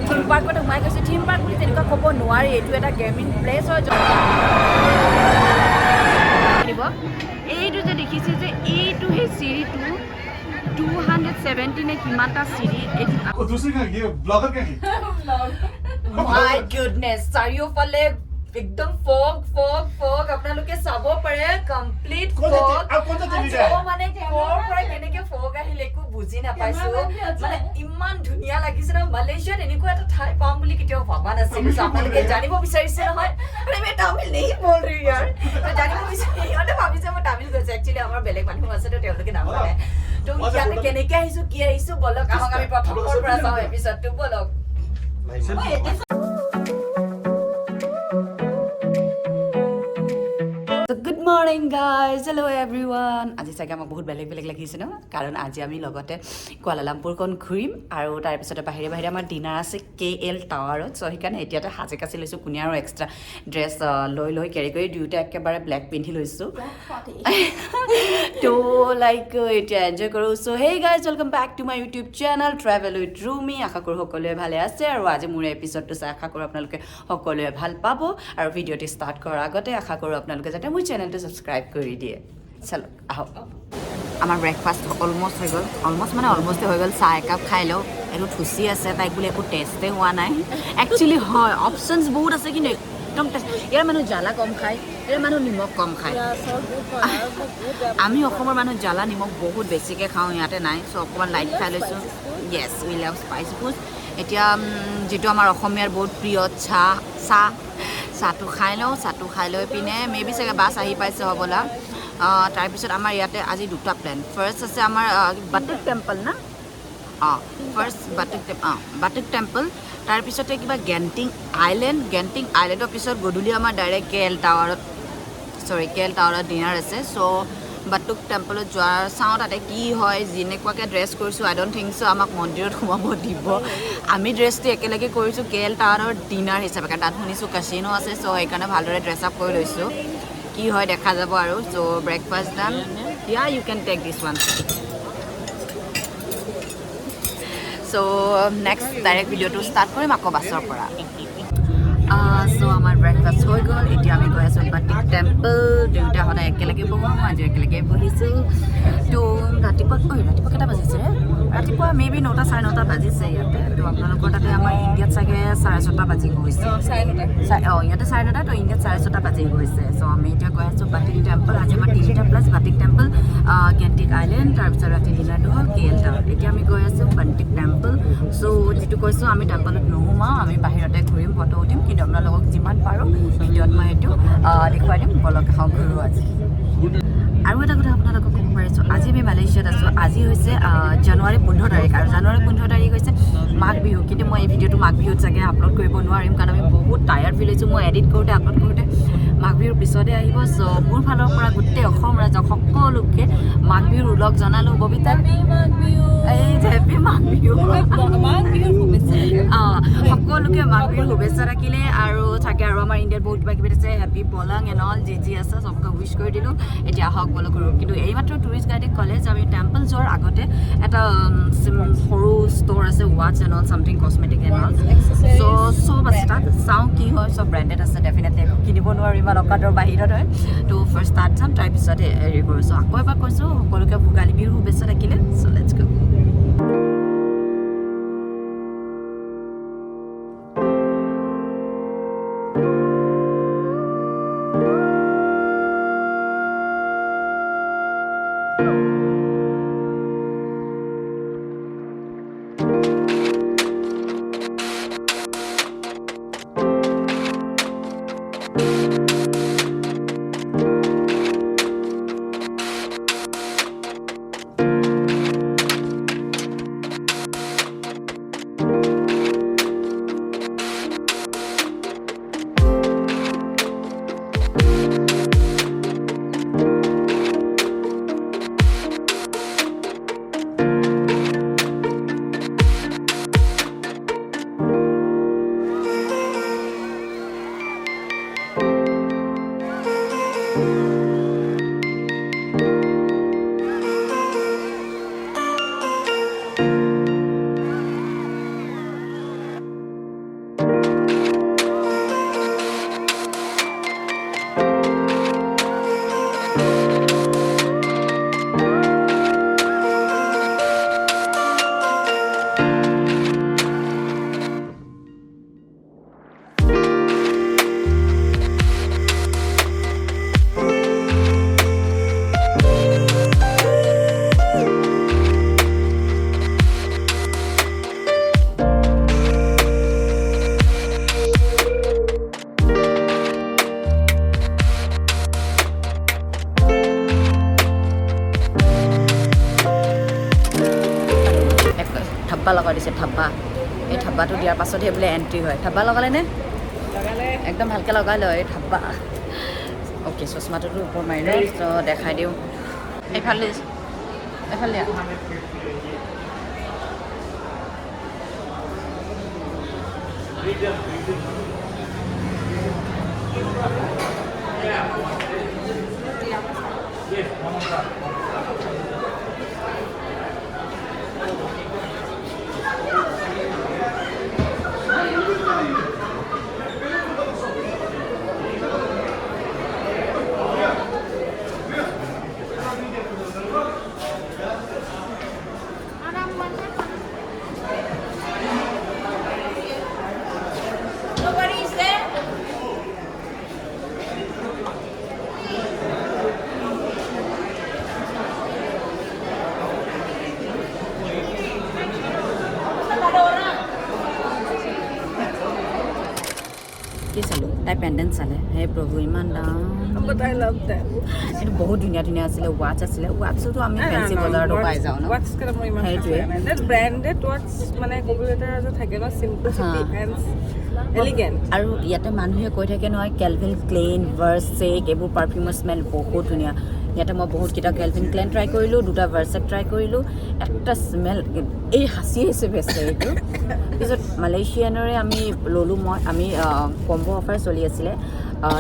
Theme পাৰ্কত সোমাই গৈছোঁ থিম পাৰ্ক বুলি তেনেকুৱা ক'ব নোৱাৰি এইটো এটা গেমিং প্লেচ হয় এইটো যে দেখিছে যে এইটো সেই চিৰিটো 270 নে কিমানটা চিৰি মাই গুডনেছ চাৰিওফালে একদম ফগ ফগ ফগ আপোনালোকে চাব পাৰে কমপ্লিট ফগ মানে কৰ পৰা কেনেকে ফগ আহিলে একো বুজি নাপাইছো মানে ইমান ধুনীয়া লাগিছে ন মালয়েছিয়াত এনেকুৱা এটা ঠাই পাম বুলি কেতিয়াও ভবা নাছিলো আপোনালোকে জানিব বিচাৰিছে নহয় আৰে মই তামিল নেহি বল ৰহি ইয়াৰ জানিব বিচাৰি ইহঁতে ভাবিছে মই তামিল কৈছো একচুৱেলি আমাৰ বেলেগ মানুহ আছে তো তেওঁলোকে নাজানে তো ইয়াতে কেনেকে আহিছো কি আহিছো বলক আহক আমি প্ৰথমৰ পৰা চাওঁ এপিছডটো বলক So good morning guys, hello everyone. আজি চাগে আমাক বহুত বেলেগ বেলেগ লাগিছে ন কাৰণ আজি আমি লগতে কুৱালালামপুৰখন ঘূৰিম আৰু তাৰ পিছতে বাহিৰে বাহিৰে আমাৰ ডিনাৰ আছে KL টাৱাৰত সো সেইকাৰণে এতিয়াতে সাজে কাচি লৈছোঁ কোনে আৰু এক্সট্ৰা ড্ৰেছ লৈ কেৰি কৰি দুয়োটা একেবাৰে ব্লেক পিন্ধি লৈছোঁ তো লাইক এতিয়া এনজয় কৰোঁ so hey guys welcome back to my YouTube channel travel with Rumi আশা কৰোঁ সকলোৱে ভালে আছে আৰু আজি মোৰ এপিছডটো চাই আশা কৰোঁ আপোনালোকে সকলোৱে ভাল পাব আৰু ভিডিঅ'টি ষ্টাৰ্ট কৰাৰ আগতে আশা কৰোঁ আপোনালোকে যাতে মোৰ চেনেলটো ছাবস্ক্ৰাইব কৰি দিয়ে চলো আহক আমাৰ ব্ৰেকফাষ্ট অলমষ্ট হৈ গ'ল অলমষ্টে হৈ গ'ল চাহ একাপ খাই লওঁ এইটো থুচি আছে তাইক বুলি একো টেষ্টে হোৱা নাই একচুৱেলি হয় অপশ্যনছ বহুত আছে কিন্তু একদম টেষ্ট ইয়াৰ মানুহ জ্বালা কম খায় ইয়াৰ মানুহ নিমখ কম খায় আমি অসমৰ মানুহ জ্বালা নিমখ বহুত বেছিকৈ খাওঁ ইয়াতে নাই চ' অকণমান লাইট খাই লৈছোঁ য়েছ উই লাভ স্পাইচি ফুড এতিয়া যিটো আমাৰ অসমীয়াৰ বহুত প্ৰিয় চাহটো খাই লওঁ চাহটো খাই লৈ পিনে মেবি চাগে বাছ আহি পাইছে হ'বলা তাৰপিছত আমাৰ ইয়াতে আজি দুটা প্লেন ফাৰ্ষ্ট আছে আমাৰ বাটুক টেম্পল না ফাৰ্ষ্ট বাটুক টেম্পল তাৰপিছতে কিবা গেণ্টিং আইলেণ্ডৰ পিছত গধূলি আমাৰ ডাইৰেক্ট KL টাৱাৰত ডিনাৰ আছে চ' বাটুক টেম্পলত যোৱাৰ চাওঁ তাতে কি হয় যেনেকুৱাকৈ ড্ৰেছ কৰিছোঁ আই ডণ্ট থিংক চ' আমাক মন্দিৰত সোমাব দিব আমি ড্ৰেছটো একেলগে কৰিছোঁ KL টাৱাৰৰ ডিনাৰ হিচাপে কাৰণ তাত শুনিছোঁ কাচিনো আছে চ' সেইকাৰণে ভালদৰে ড্ৰেছ আপ কৰি লৈছোঁ কি হয় দেখা যাব আৰু so' breakfast done you can take this one so' next direct ভিডিঅ'টো ষ্টাৰ্ট কৰিম আকৌ বাছৰ পৰা চ' আমাৰ ব্ৰেকফাষ্ট হৈ গ'ল এতিয়া আমি গৈ আছোঁ বাটুক টেম্পল দুয়োটা সদায় একেলগে বহোঁ আজি একেলগে বহিছোঁ তো ৰাতিপুৱা কেইটা বাজিছে ৰাতিপুৱা মেবি 9টা 9:30 বাজিছে ইয়াতে তো আপোনালোকৰ তাতে আমাৰ ইণ্ডিয়াত চাগে 6:30 বাজি গৈছে ইয়াতে 9:30 তো ইণ্ডিয়াত 6:30 বাজি গৈছে চ' আমি এতিয়া গৈ আছোঁ বাটুক টেম্পল আজি আমাৰ 3টা প্লাছ বাটুক টেম্পল গেণ্টিং আইলেণ্ড তাৰপিছত ৰাতি ডিনাৰটো হ'ল KL টাৱাৰ এতিয়া আমি গৈ আছোঁ বাটুক টেম্পল চ' যিটো কৈছোঁ আমি টেম্পলত নোসোমাওঁ আমি বাহিৰতে ঘূৰিম ফটো উঠিম কিন্তু আপোনালোকক যিমান পাৰোঁ ভিডিঅ'ত মই সেইটো দেখুৱাই দিম বলক আহক ঘূৰোঁ আজি আৰু এটা কথা আপোনালোকক ক'ব পাৰিছোঁ আজি আমি মালয়েছিয়াত আছোঁ আজি হৈছে জানুৱাৰী 15 তাৰিখ আৰু জানুৱাৰী 15 তাৰিখ হৈছে মাঘ বিহু কিন্তু মই এই ভিডিঅ'টো মাঘ বিহুত চাগে আপলোড কৰিব নোৱাৰিম কাৰণ আমি বহুত টায়াৰ্ড ফিল হৈছোঁ মই এডিট কৰোঁতে আপলোড কৰোঁতে মাঘ বিহুৰ পিছতে আহিব চ' মোৰ ফালৰ পৰা গোটেই অসম ৰাজ্যক সকলোকে মাঘ বিহুৰ উলগ জনালোঁ ববিতা হেপী মাঘ বিহু সকলোকে মাঘ বিহুৰ শুভেচ্ছা থাকিলে আৰু থাকে আৰু আমাৰ ইণ্ডিয়াত বহুত কিবা কিবি আছে হেপী পলাং এণ্ড অল যি আছে চবকে উইচ কৰি দিলোঁ এতিয়া আহক বলক কৰোঁ কিন্তু এইমাত্ৰ টুৰিষ্ট গাইডে ক'লে যে আমি টেম্পল যোৱাৰ আগতে এটা সৰু ষ্ট'ৰ আছে ৱাটছ and all something cosmetic and all so' চব আছে তাত চাওঁ কি হয় চব ব্ৰেণ্ডেড আছে ডেফিনেটলি একো কিনিব নোৱাৰোঁ ইমান অকাতৰ বাহিৰত হয় তো ফাৰ্ষ্ট তাত যাম তাৰপিছত হেৰি কৰিছোঁ আকৌ এবাৰ কৈছোঁ সকলোকে ভোগালী বিহুৰ শুভেচ্ছা থাকিলে চ' লেটছ গো এই ধাব্বাটো দিয়াৰ পাছতহে বোলে এণ্ট্ৰি হয় ধাব্বা লগালে নে একদম ভালকৈ লগাই লয় ধাব্বা অ'কে চশমাটোতো ওপৰ মাৰিলে তো দেখাই দিওঁ এইফালে এইফালে কি চালোঁ তাই পেণ্ডেণ্ট চালে হে প্ৰভু ইমান দাম এইটো বহুত ধুনীয়া ধুনীয়া আছিলে ৱাটছ আছিলে ৱাটছতো আমি ফেঞ্চি বজাৰতো পাই যাওঁ ন সেইটোৱে আৰু ইয়াতে মানুহে কৈ থাকে নহয় কেলভিন ক্লেইন ভাৰ্চেক এইবোৰ পাৰফিউমৰ স্মেল বহুত ধুনীয়া ইয়াতে মই বহুতকেইটা কেলভিন ক্লেইন ট্ৰাই কৰিলোঁ দুটা ভাৰ্চেক ট্ৰাই কৰিলোঁ একটা স্মেল এই হাঁচি আহিছে বেছি এইটো পিছত মালয়েছিয়ানৰে আমি ল'লোঁ আমি কম্বো অফাৰ চলি আছিলে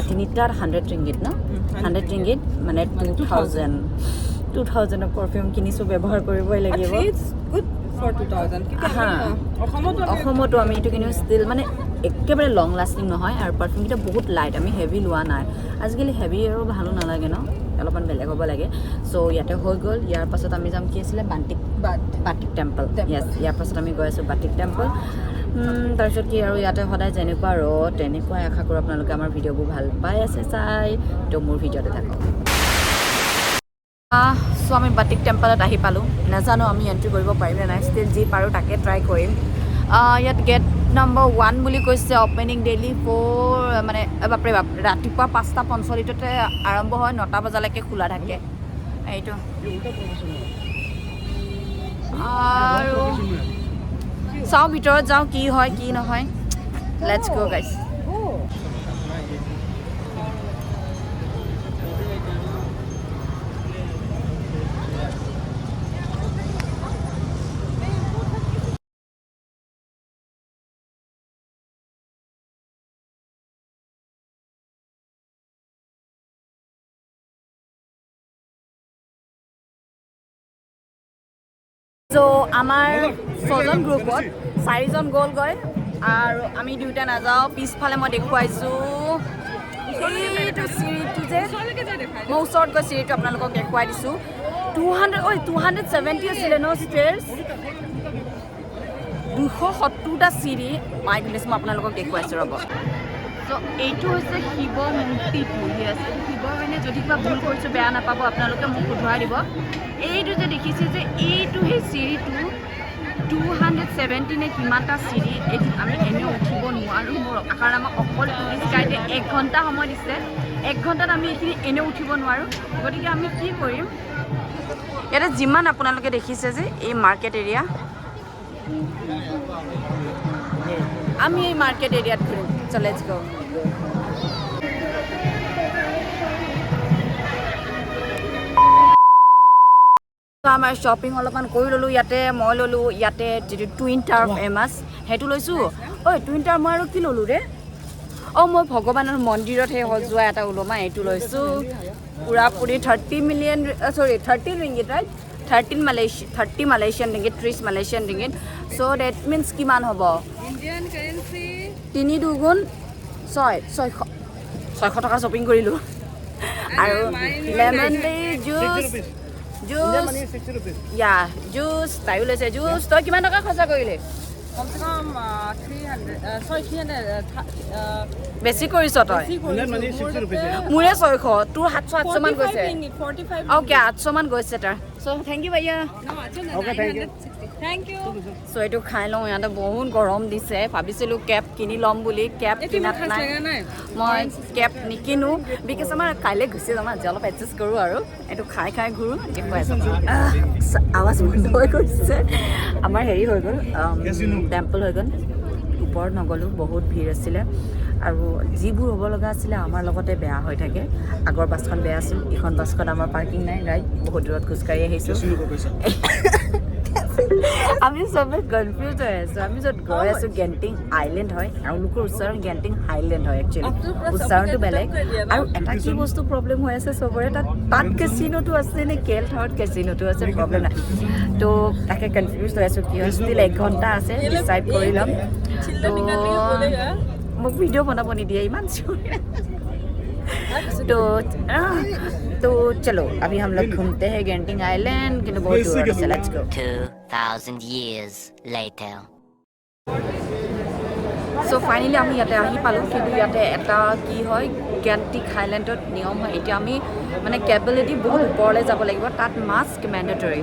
তিনিটাৰ 100 ৰিংগিত ন 100 ৰিংগিত মানে 2000 পাৰফিউম কিনিছোঁ ব্যৱহাৰ কৰিবই লাগিব অসমতো আমি এইটো কিনিও ষ্টিল মানে একেবাৰে লং লাষ্টিং নহয় আৰু পাৰফিউমকেইটা বহুত লাইট আমি হেভি লোৱা নাই আজিকালি হেভি আৰু ভালো নালাগে ন অলপমান বেলেগ হ'ব লাগে চ' ইয়াতে হৈ গ'ল ইয়াৰ পাছত আমি যাম কি আছিলে বাটিক টেম্পল য়েছ ইয়াৰ পাছত আমি গৈ আছোঁ বাটিক টেম্পল তাৰপিছত কি আৰু ইয়াতে সদায় যেনেকুৱা ৰ'দ তেনেকুৱাই আশা কৰোঁ আপোনালোকে আমাৰ ভিডিঅ'বোৰ ভাল পাই আছে চাই তো মোৰ ভিডিঅ'তে থাকক চ' আমি বাটিক টেম্পলত আহি পালোঁ নাজানো আমি এণ্ট্ৰি কৰিব পাৰিম নে নাই ষ্টিল যি পাৰোঁ তাকে ট্ৰাই কৰিম ইয়াত গেট নম্বৰ 1 বুলি কৈছে অপেনিং ডেইলি 4 মানে বাপৰে বাপ ৰাতিপুৱা 5:45 আৰম্ভ হয় 9টা বজালৈকে খোলা থাকে এইটো আৰু চাওঁ ভিতৰত যাওঁ কি হয় কি নহয় লেটছ গো গাইজ চ' আমাৰ 6জন গ্ৰুপত 4জন গ'লগৈ আৰু আমি দুয়োটা নাযাওঁ পিছফালে মই দেখুৱাইছোঁ এইটো চিৰিটো যে মই ওচৰত গৈ চিৰিটো আপোনালোকক দেখুৱাই দিছোঁ 270 আছিলে ন ষ্টেয়াৰ্ছ 270টা চিৰি মাই গুডনেছ মই আপোনালোকক দেখুৱাইছোঁ ৰ'ব চ' এইটো হৈছে শিৱ মূৰ্তিটো আছে শিৱৰ কাৰণে যদি কিবা ভুল কৰিছোঁ বেয়া নাপাব আপোনালোকে মোক শুধৰাই দিব এইটো যে দেখিছে যে এইটো সেই চিৰিটো 270 নে কিমানটা চিৰি এইটো আমি এনেও উঠিব নোৱাৰোঁ মোৰ কাৰণ আমাক অকল টুৰিষ্ট গাইডে 1 ঘণ্টা সময় দিছে 1 ঘণ্টাত আমি এইখিনি এনেও উঠিব নোৱাৰোঁ গতিকে আমি কি কৰিম ইয়াতে যিমান আপোনালোকে দেখিছে যে এই মাৰ্কেট এৰিয়া আমি এই মাৰ্কেট এৰিয়াত ঘূৰিম চ' লেটছ গো আমাৰ শ্বপিং অলপমান কৰি ল'লোঁ ইয়াতে মই ল'লোঁ ইয়াতে যিটো টুইন টাৱাৰ ফেমাছ সেইটো লৈছোঁ ঐ টুইন টাৱাৰ মই আৰু কি ল'লোঁ ৰে মই ভগৱানৰ মন্দিৰত সেই সজোৱা এটা ওলমা এইটো লৈছোঁ পুৰাপুৰি 30 ringgit right 30 Malaysian ringgit 30 Malaysian ringgit so' that means কিমান হ'ব ইণ্ডিয়ান কাৰেঞ্চি 3 দুগুণ 600 টকা শ্বপিং কৰিলোঁ আৰু লেমন জুচ জুচ তাইও লৈছে জুচ তই কিমান টকা খৰচা কৰিলি বেছি কৰিছ তই মোৰে 600 তোৰ 700 মান গৈছে অ'কে 800 মান গৈছে তাৰ So thank you bhaiya. Okay, thank you. Thank you. So etu khai long yata bahut gorom dise bhabisilu cap kini lom boli cap kinat nai moi cap nikinu because amar kaile gusi jama jalo adjust koru aru etu khai ghuru ekoi asa awaz bond hoi goise amar heri hoi gol temple hoi gol upor nagolu bahut bhir asile আৰু যিবোৰ হ'ব লগা আছিল আমাৰ লগতে বেয়া হৈ থাকে আগৰ বাছখন বেয়া আছিল এখন বাছখন আমাৰ পাৰ্কিং নাই ৰাইট বহুত দূৰত খুচকাৰি আহিছো আমি সবে কনফিউজ হৈ আছো আমি য'ত গৈ আছো গেণ্টিং আইলেণ্ড হয় আৰু লোকৰ উচ্চাৰণ গেণ্টিং হাইলেণ্ড হয় একচুৱেলি উচ্চাৰণটো বেলেগ আৰু এটা কি বস্তু প্ৰব্লেম হৈ আছে চবৰে তাত কেচিনোটো আছে নে কেল থাৱত কেচিনোটো আছে প্ৰব্লেম নাই তো তাকে কনফিউজ হৈ আছো কি ষ্টিল 1 ঘণ্টা আছে ডিসাইড কৰি ল'ম মোক ভিডিও বনাব নিদিয়ে ইমান तो चलो अभी हम लोग घूमते हैं गेंटिंग आइलैंड किंतु बहुत दूर है let's go 2000 years later so finally আমি ইয়াতে আহি পালো কিন্তু ইয়াতে এটা কি হয় গেন্টিং হাইল্যান্ডত নিয়ম হয় এটা আমি মানে কেবলেদি বহুত ওপৰলৈ যাব লাগিব তাত মাস্ক ম্যান্ডেটৰি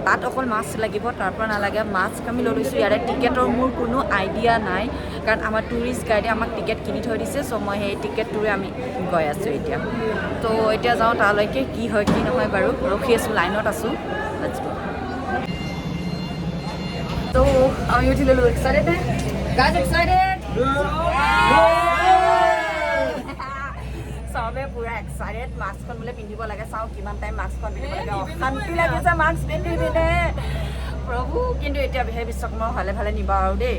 তাত অকল মাস্ক লাগিব তাৰ পৰা নালাগে মাস্ক আমি লৈ লৈছো ইয়াৰে টিকেটৰ মোৰ কোনো আইডিয়া নাই কাৰণ আমাৰ টুৰিষ্ট গাইডে আমাক টিকেট কিনি থৈ দিছে সো মই সেই টিকেটটোৰে আমি গৈ আছো এতিয়া তো এতিয়া যাওঁ তালৈকে কি হয় কি নহয় বাৰু ৰখি আছো লাইনত আছো লেটস গো তো আমি উঠিলো এক্সাইটেড গাইজ এক্সাইটেড সবে পুরা এক্সাইটেড মাস্কখন বলে পিন্ধিব লাগে চাও কিমান টাইম মাস্কখন পিন্ধিব লাগে অশান্তি লাগিছে মাস্ক পিন্ধি পিনে প্ৰভু কিন্তু এতিয়া বিহে বিশ্বকৰ্মা ভালে ভালে নিবা আৰু দেই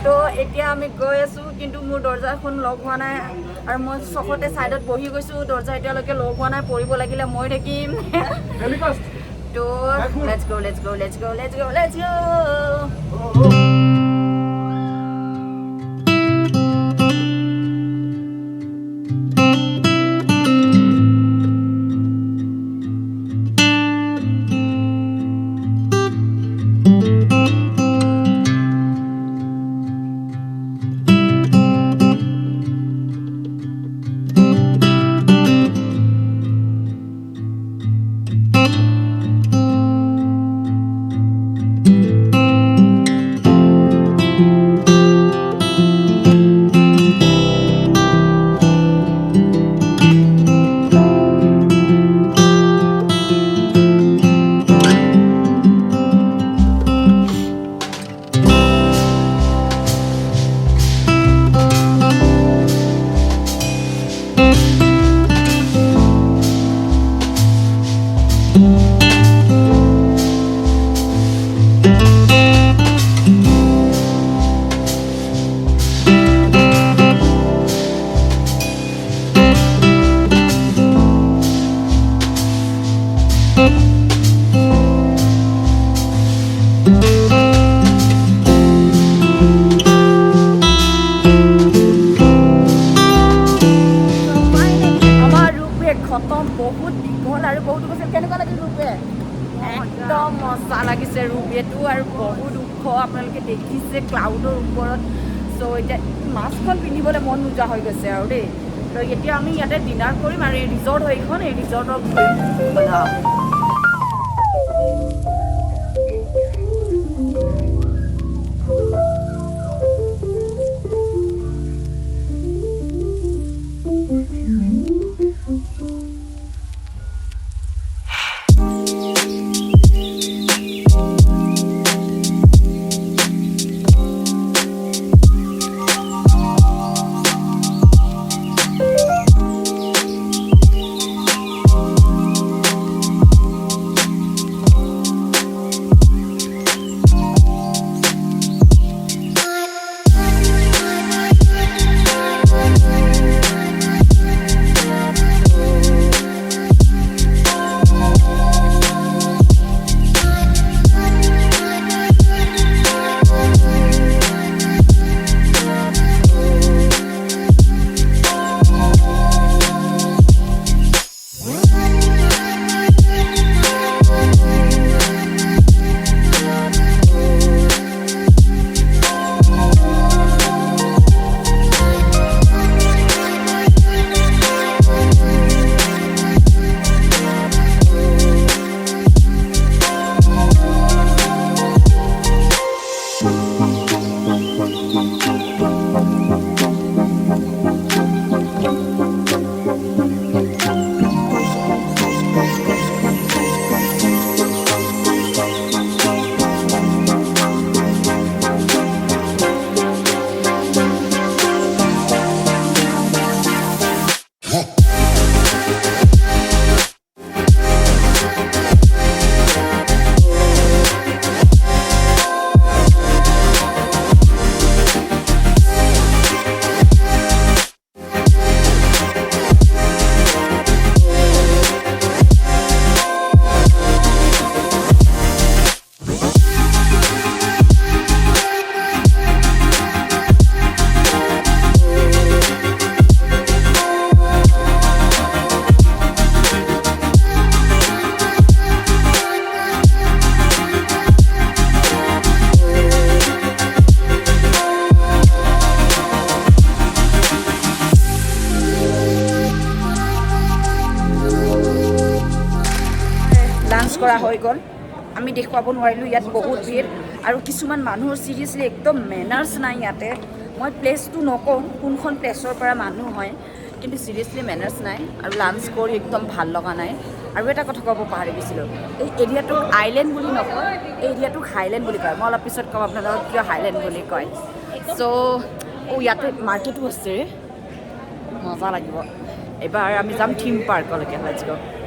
তো এতিয়া আমি গৈ আছো কিন্তু মোৰ দৰ্জাখন লক হোৱা নাই আৰু মই চখতে সাইডত বহি গৈছো দৰ্জা এতিয়ালৈকে লক হোৱা নাই পৰিব লাগিলে মই থাকিম তো let's go let's go let's go let's go let's go মজা লাগিছে ৰূপটো আৰু বহুত ওখ আপোনালোকে দেখিছে ক্লাউডৰ ওপৰত সো এতিয়া মাস্কখন পিন্ধিবলৈ মন নোযোৱা হৈ গৈছে আৰু দেই তো এতিয়া আমি ইয়াতে ডিনাৰ কৰিম আৰু এই ৰিজৰ্ট হয় এখন এই ৰিজৰ্টৰ হৈ গ'ল আমি দেখুৱাব নোৱাৰিলোঁ ইয়াত বহুত ভিৰ আৰু কিছুমান মানুহৰ চিৰিয়াছলি একদম মেনাৰ্ছ নাই ইয়াতে মই প্লেচটো নকওঁ কোনখন প্লেচৰ পৰা মানুহ হয় কিন্তু চিৰিয়াছলি মেনাৰ্ছ নাই আৰু লাঞ্চ কৰি একদম ভাল লগা নাই আৰু এটা কথা ক'ব পাহৰি গৈছিলোঁ এই এৰিয়াটোক আইলেণ্ড বুলি নকয় এই এৰিয়াটোক হাইলেণ্ড বুলি কয় মই অলপ পিছত ক'ম আপোনালোকক কিয় হাইলেণ্ড বুলি কয় চ' ইয়াতে মাৰ্কেটো আছে মজা লাগিব এবাৰ আমি যাম থিম পাৰ্কলৈকে লেটছ গ'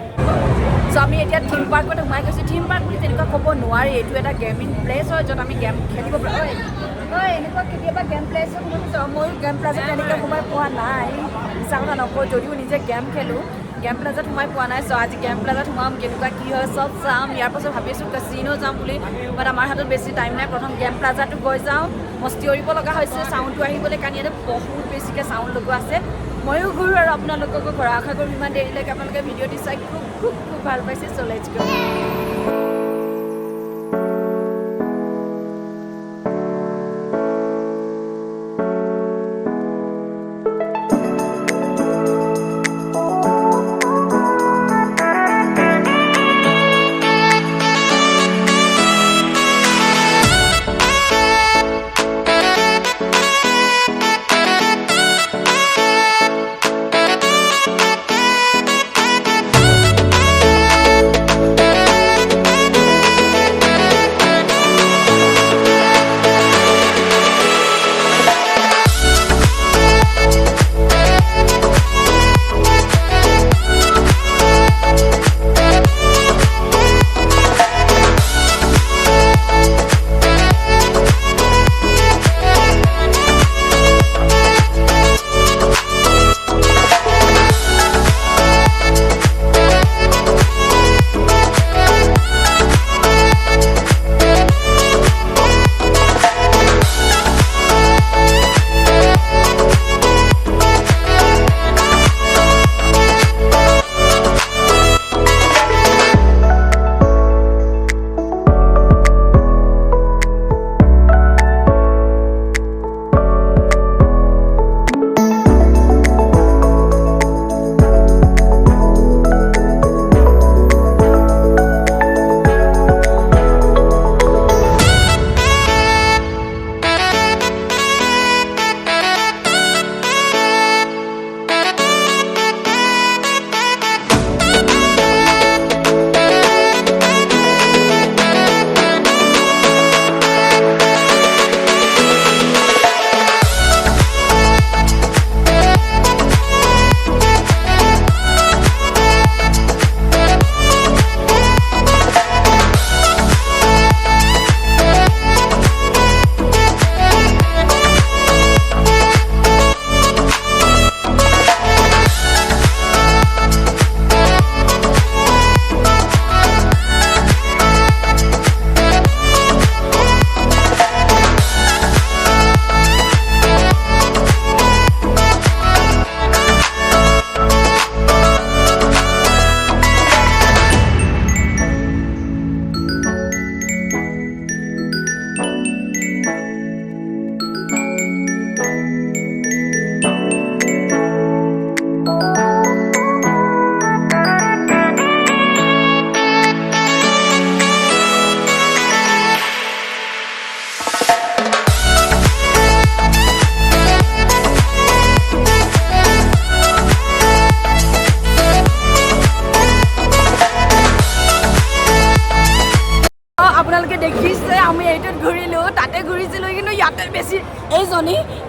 চ' আমি এতিয়া থিম পাৰ্কত সোমাই গৈছোঁ থিম পাৰ্ক বুলি তেনেকুৱা ক'ব নোৱাৰি এইটো এটা গেমিং প্লেচ হয় য'ত আমি গেম খেলিব পাৰোঁ হয় এনেকুৱা কেতিয়াবা গেম প্লেচত শুনিছোঁ ময়ো গেম প্লেচত তেনেকৈ সোমাই পোৱা নাই মিছা কথা নকওঁ যদিও নিজে গেম খেলোঁ গেম প্লাজাত সোমাই পোৱা নাই চ' আজি গেম প্লাজাত সোমাম কেনেকুৱা কি হয় চব চাম ইয়াৰ পাছত ভাবি আছোঁ কাচিনো যাম বুলি বাট আমাৰ হাতত বেছি টাইম নাই প্ৰথম গেম প্লাজাটো গৈ যাওঁ মস্তি কৰিব লগা হৈছে চাউণ্ডটো আহিবলৈ কাৰণ ইয়াতে বহুত বেছিকৈ চাউণ্ড লগোৱা আছে ময়ো ঘূৰোঁ আৰু আপোনালোককো ঘৰৰ আশা কৰোঁ ইমান দেৰিলৈকে আপোনালোকে ভিডিঅ'টি চাই খুব খুব খুব ভাল পাইছে চ' লেটছ গ'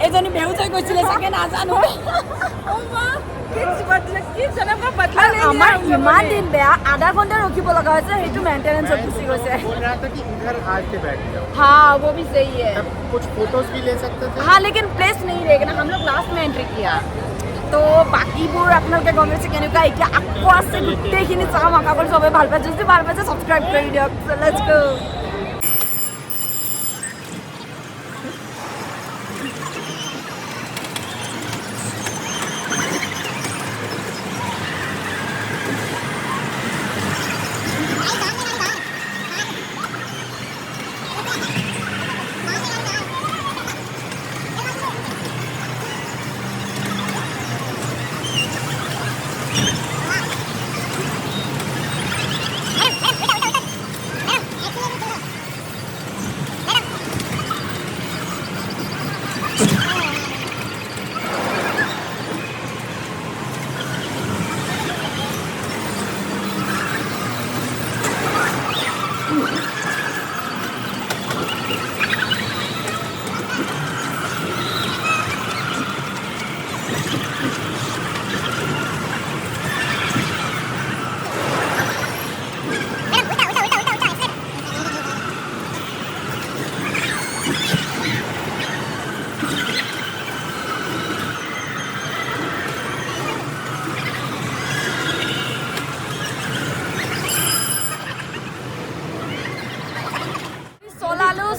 এইজনী বেহুচ হৈ গৈছিলে চাগে নাজানো আমাৰ ইমান দিন বেয়া আধা ঘণ্টা ৰখিব লগা হৈছে সেইটো মেইনটেনেন্সত গুচি গৈছে हाँ वो भी सही है कुछ फोटोज भी ले सकते थे हाँ लेकिन प्लेस नहीं रहेगा ना हम लोग लास्ट में एंट्री किया तो বাকিবোৰ আপোনালোকে গম পাইছে কেনেকুৱা এতিয়া আকৌ আছে গোটেইখিনি চাম আশা কৰি চবে ভাল পাইছে যদি ভাল পাইছে সাবস্ক্ৰাইব কৰি দিয়ক লেটস গো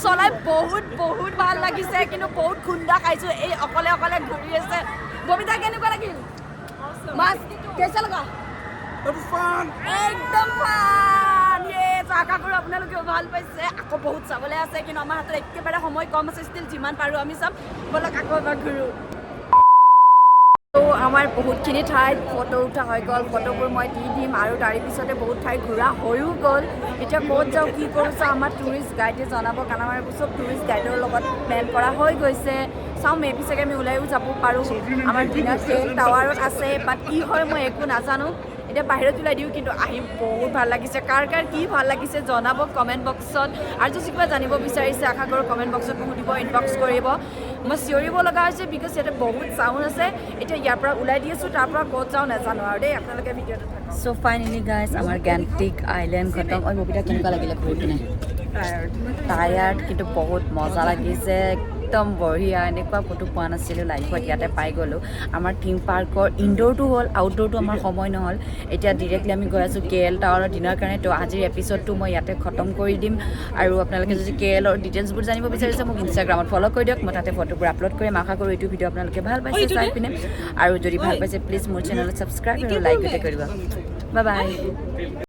চলাই বহুত ভাল লাগিছে কিন্তু বহুত খুন্দা খাইছো এই অকলে অকলে ঘূৰি আছে ববিতা কেনেকুৱা লাগিল মাছ কেঁচা লগা একদম ফান আশা কৰোঁ আপোনালোকেও ভাল পাইছে আকৌ বহুত চাবলৈ আছে কিন্তু আমাৰ হাতত একেবাৰে সময় কম আছে ষ্টিল যিমান পাৰোঁ আমি চাম ব'লক আকৌ এবাৰ ঘূৰোঁ আমাৰ বহুতখিনি ঠাইত ফটো উঠা হৈ গ'ল ফটোবোৰ মই দি দিম আৰু তাৰে পিছতে বহুত ঠাই ঘূৰা হৈও গ'ল এতিয়া ক'ত যাওঁ কি কৰোঁ চাওঁ আমাৰ টুৰিষ্ট গাইডে জনাব কাৰণ আমাৰ চব টুৰিষ্ট গাইডৰ লগত প্লেন কৰা হৈ গৈছে চাওঁ মে বি চাগে আমি ওলাইও যাব পাৰোঁ আমাৰ ডিনাৰ ট্ৰেইন টাৱাৰত আছে বাট কি হয় মই একো নাজানো এতিয়া বাহিৰত ওলাই দিওঁ কিন্তু আহি বহুত ভাল লাগিছে কাৰ কি ভাল লাগিছে জনাব কমেণ্ট বক্সত আৰু যদি কিবা জানিব বিচাৰিছে আশা কৰোঁ কমেণ্ট বক্সত সুধিব ইনবক্স কৰিব মই চিঞৰিব লগা হৈছে বিকজ ইয়াতে বহুত চাউণ্ড আছে এতিয়া ইয়াৰ পৰা ওলাই দি আছোঁ তাৰ পৰা ক'ত যাওঁ নাজানো আৰু দেই আপোনালোকে ভিডিঅ'টো থাকক চ' ফাইনেলি গাইজ আমাৰ গেণ্টিক আইলেণ্ড খতম ঐ ববিতা কেনেকুৱা লাগিলে ঘূৰি পিনে টায়াৰ্ড কিন্তু বহুত মজা লাগিছে একদম বঢ়িয়া এনেকুৱা ফটো পোৱা নাছিলোঁ লাইফত ইয়াতে পাই গ'লোঁ আমাৰ থিম পাৰ্কৰ ইনডোৰটো হ'ল আউটডোৰটো আমাৰ সময় নহ'ল এতিয়া ডিৰেক্টলি আমি গৈ আছোঁ KL টাৱাৰৰ ডিনাৰ কাৰণে তো আজিৰ এপিছডটো মই ইয়াতে খতম কৰি দিম আৰু আপোনালোকে যদি KLৰ ডিটেইলছবোৰ জানিব বিচাৰিছে মোক ইনষ্টাগ্ৰামত ফ'ল' কৰি দিয়ক মই তাতে ফটোবোৰ আপলোড কৰিম আশা কৰোঁ এইটো ভিডিঅ' আপোনালোকে ভাল পাইছে চাই পিনে আৰু যদি ভাল পাইছে প্লিজ মোৰ চেনেলত ছাবস্ক্ৰাইব আৰু লাইক কৰিব বাই বাই